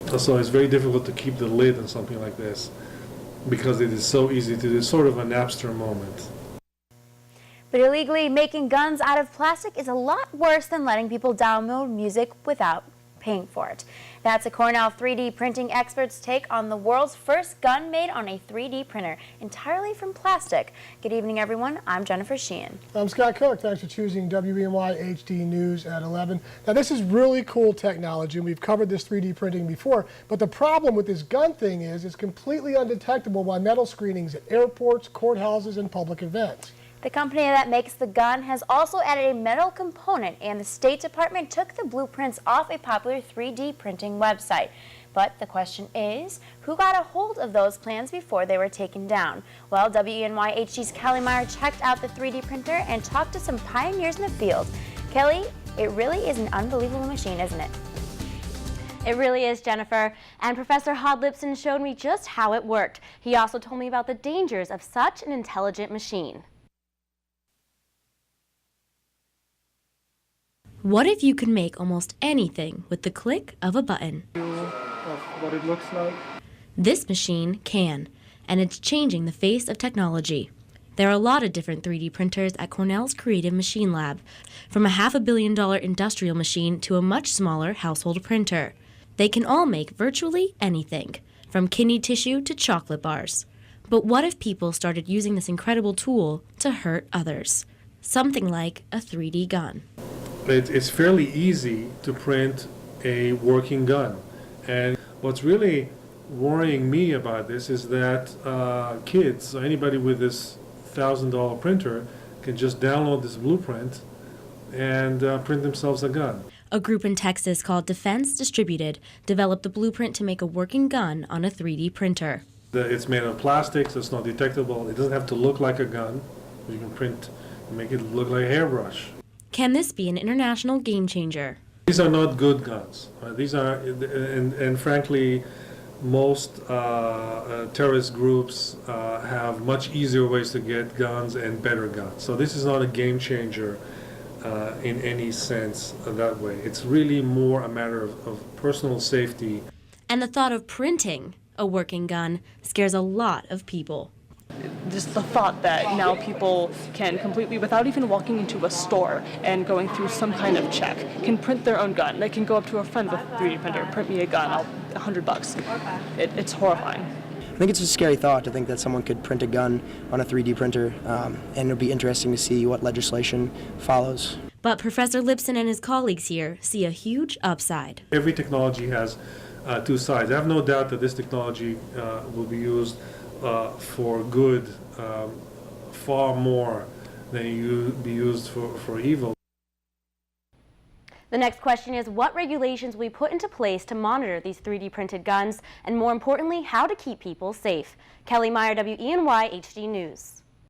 So it's very difficult to keep the lid on something like this because it is so easy to do. It's sort of a Napster moment. But illegally making guns out of plastic is a lot worse than letting people download music without paying for it. That's a Cornell 3D printing expert's take on the world's first gun made on a 3D printer entirely from plastic. Good evening, everyone. I'm Jennifer Sheehan. I'm Scott Cook. Thanks for choosing WENY HD News at 11. Now, this is really cool technology, and we've covered this 3D printing before, but the problem with this gun thing is it's completely undetectable by metal screenings at airports, courthouses, and public events. The company that makes the gun has also added a metal component, and the State Department took the blueprints off a popular 3D printing website. But the question is, who got a hold of those plans before they were taken down? Well, WENY HD's Kelly Meyer checked out the 3D printer and talked to some pioneers in the field. Kelly, it really is an unbelievable machine, isn't it? It really is, Jennifer. And Professor Hod Lipson showed me just how it worked. He also told me about the dangers of such an intelligent machine. What if you could make almost anything with the click of a button? What it looks like. This machine can, and it's changing the face of technology. There are a lot of different 3D printers at Cornell's Creative Machine Lab, from a $500 million industrial machine to a much smaller household printer. They can all make virtually anything, from kidney tissue to chocolate bars. But what if people started using this incredible tool to hurt others? Something like a 3D gun. It's fairly easy to print a working gun. And what's really worrying me about this is that kids, or anybody with this $1,000 printer, can just download this blueprint and print themselves a gun. A group in Texas called Defense Distributed developed the blueprint to make a working gun on a 3D printer. It's made of plastic, so it's not detectable. It doesn't have to look like a gun. You can print, make it look like a hairbrush. Can this be an international game changer? These are not good guns. These are, and frankly, most terrorist groups have much easier ways to get guns and better guns. So this is not a game changer in any sense that way. It's really more a matter of personal safety. And the thought of printing a working gun scares a lot of people. Just the thought that now people can completely, without even walking into a store and going through some kind of check, can print their own gun. They can go up to a friend with a 3D printer, print me a gun, $100. It's horrifying. I think it's a scary thought to think that someone could print a gun on a 3D printer, and it'll be interesting to see what legislation follows. But Professor Lipson and his colleagues here see a huge upside. Every technology has two sides. I have no doubt that this technology will be used for good far more than you be used for evil. The next question is, what regulations will we put into place to monitor these 3D printed guns, and more importantly, how to keep people safe? Kelly Meyer, WENY HD News.